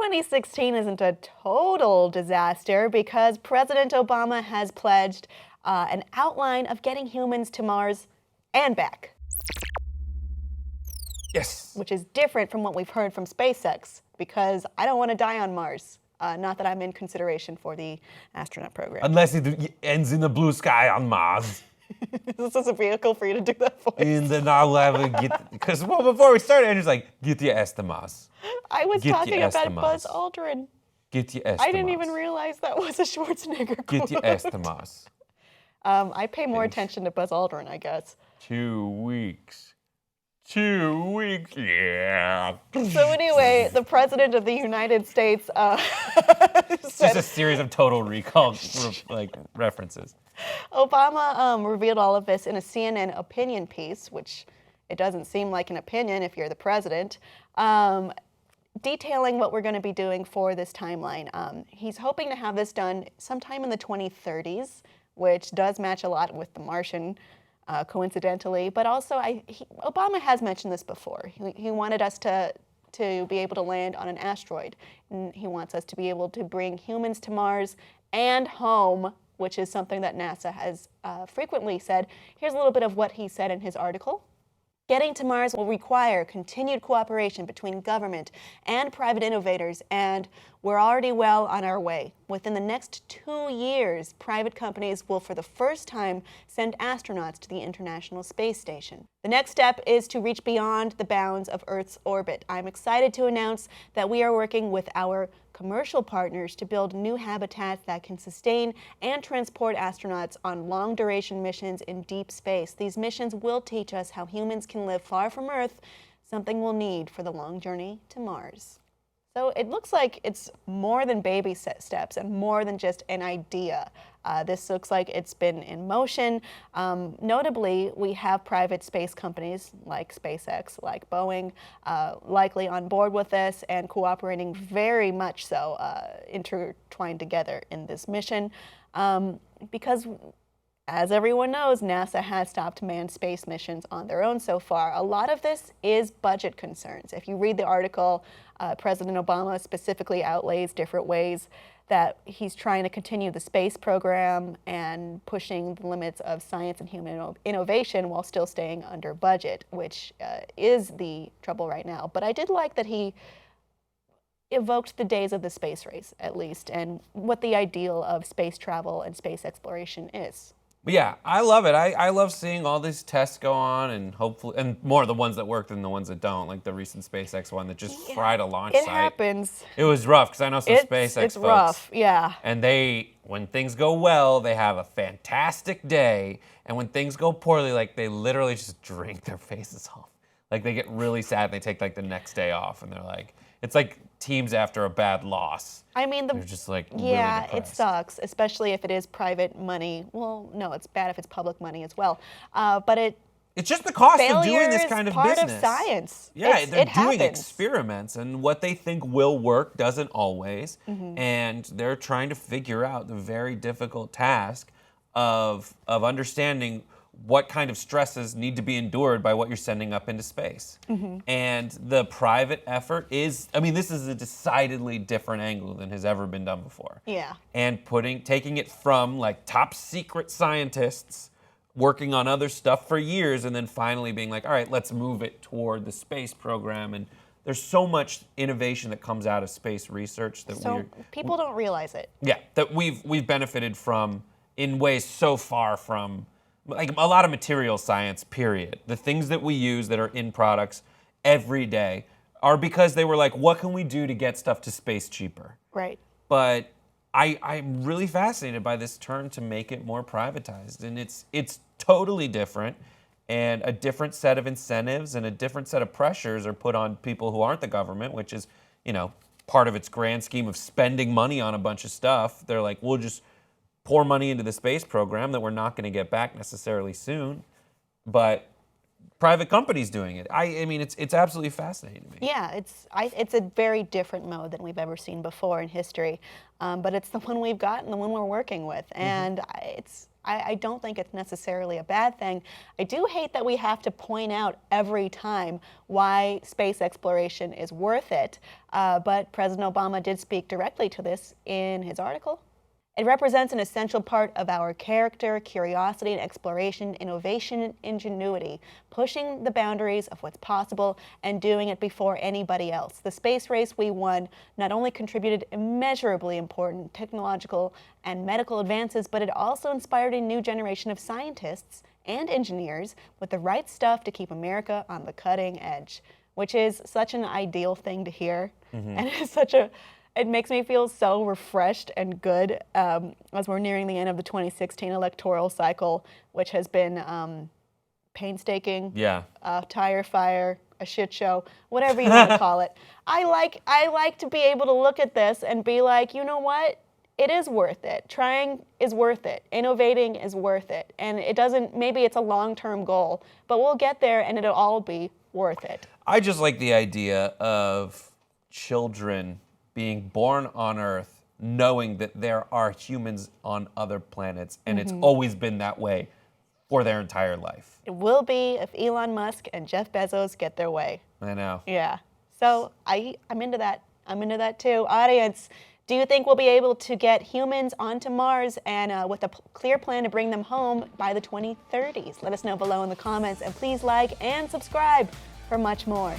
2016 isn't a total disaster because President Obama has pledged an outline of getting humans to Mars and back. Yes. Which is different from what we've heard from SpaceX, because I don't want to die on Mars. Not that I'm in consideration for the astronaut program. Unless it ends in the blue sky on Mars. This is a vehicle for you to do that voice. And then I'll have to get, because before we started, Andrew's like, get your ass to Mars. I was Get talking your ass to about Buzz Mars. Aldrin. Get your ass to I didn't Mars. even realize that was a Schwarzenegger quote. Get your ass to Mars. I pay more attention to Buzz Aldrin, I guess. 2 weeks. 2 weeks, yeah. So anyway, the President of the United States It's just a series of Total Recall references. Obama revealed all of this in a CNN opinion piece, which it doesn't seem like an opinion if you're the president, detailing what we're going to be doing for this timeline. He's hoping to have this done sometime in the 2030s, which does match a lot with The Martian, coincidentally. But also, Obama has mentioned this before. He wanted us to be able to land on an asteroid. And he wants us to be able to bring humans to Mars and home, which is something that NASA has frequently said. Here's a little bit of what he said in his article. Getting to Mars will require continued cooperation between government and private innovators, and we're already well on our way. Within the next 2 years, private companies will for the first time send astronauts to the International Space Station. The next step is to reach beyond the bounds of Earth's orbit. I'm excited to announce that we are working with our commercial partners to build new habitats that can sustain and transport astronauts on long-duration missions in deep space. These missions will teach us how humans can live far from Earth, something we'll need for the long journey to Mars. So it looks like it's more than baby steps and more than just an idea. This looks like it's been in motion. Notably, we have private space companies like SpaceX, like Boeing, likely on board with this and cooperating very much so, intertwined together in this mission. Because as everyone knows, NASA has stopped manned space missions on their own so far. A lot of this is budget concerns. If you read the article, President Obama specifically outlays different ways that he's trying to continue the space program and pushing the limits of science and human innovation while still staying under budget, which is the trouble right now. But I did like that he evoked the days of the space race, at least, and what the ideal of space travel and space exploration is. But yeah, I love it. I love seeing all these tests go on, and hopefully, and more of the ones that work than the ones that don't, like the recent SpaceX one that just fried a launch site. It happens. It was rough, because I know some SpaceX folks. It's rough, yeah. And when things go well, they have a fantastic day, and when things go poorly, like, they literally just drink their faces off. Like, they get really sad, and they take, like, the next day off, and they're like, it's like teams after a bad loss. I mean, they're just like, yeah, really it sucks, especially if it is private money. Well, no, it's bad if it's public money as well. But it's just the cost of doing this kind of part business. Of science. Yeah, they're doing happens. Experiments, and what they think will work doesn't always. And they're trying to figure out the very difficult task of understanding what kind of stresses need to be endured by what you're sending up into space. And the private effort is, I mean, this is a decidedly different angle than has ever been done before. Yeah. And taking it from like top secret scientists working on other stuff for years and then finally being like, all right, let's move it toward the space program. And there's so much innovation that comes out of space research that people don't realize it. Yeah, that we've benefited from in ways so far from like a lot of material science, period. The things that we use that are in products every day are because they were like, what can we do to get stuff to space cheaper? Right. But I'm really fascinated by this turn to make it more privatized. And it's totally different, and a different set of incentives and a different set of pressures are put on people who aren't the government, which is, part of its grand scheme of spending money on a bunch of stuff. They're like, we'll just pour money into the space program that we're not going to get back necessarily soon, but private companies doing it. I mean, it's absolutely fascinating to me. Yeah, it's a very different mode than we've ever seen before in history, but it's the one we've got and the one we're working with, and I don't think it's necessarily a bad thing. I do hate that we have to point out every time why space exploration is worth it, but President Obama did speak directly to this in his article. It represents an essential part of our character, curiosity, and exploration, innovation, and ingenuity, pushing the boundaries of what's possible and doing it before anybody else. The space race we won not only contributed immeasurably important technological and medical advances, but it also inspired a new generation of scientists and engineers with the right stuff to keep America on the cutting edge, which is such an ideal thing to hear. And it makes me feel so refreshed and good as we're nearing the end of the 2016 electoral cycle, which has been painstaking, tire fire, a shit show, whatever you want to call it. I like to be able to look at this and be like, you know what? It is worth it. Trying is worth it. Innovating is worth it. And it doesn't, maybe it's a long-term goal, but we'll get there and it'll all be worth it. I just like the idea of children being born on Earth, knowing that there are humans on other planets, and it's always been that way for their entire life. It will be if Elon Musk and Jeff Bezos get their way. I know. Yeah. So I'm into that. I'm into that too. Audience, do you think we'll be able to get humans onto Mars and with a clear plan to bring them home by the 2030s? Let us know below in the comments, and please like and subscribe for much more.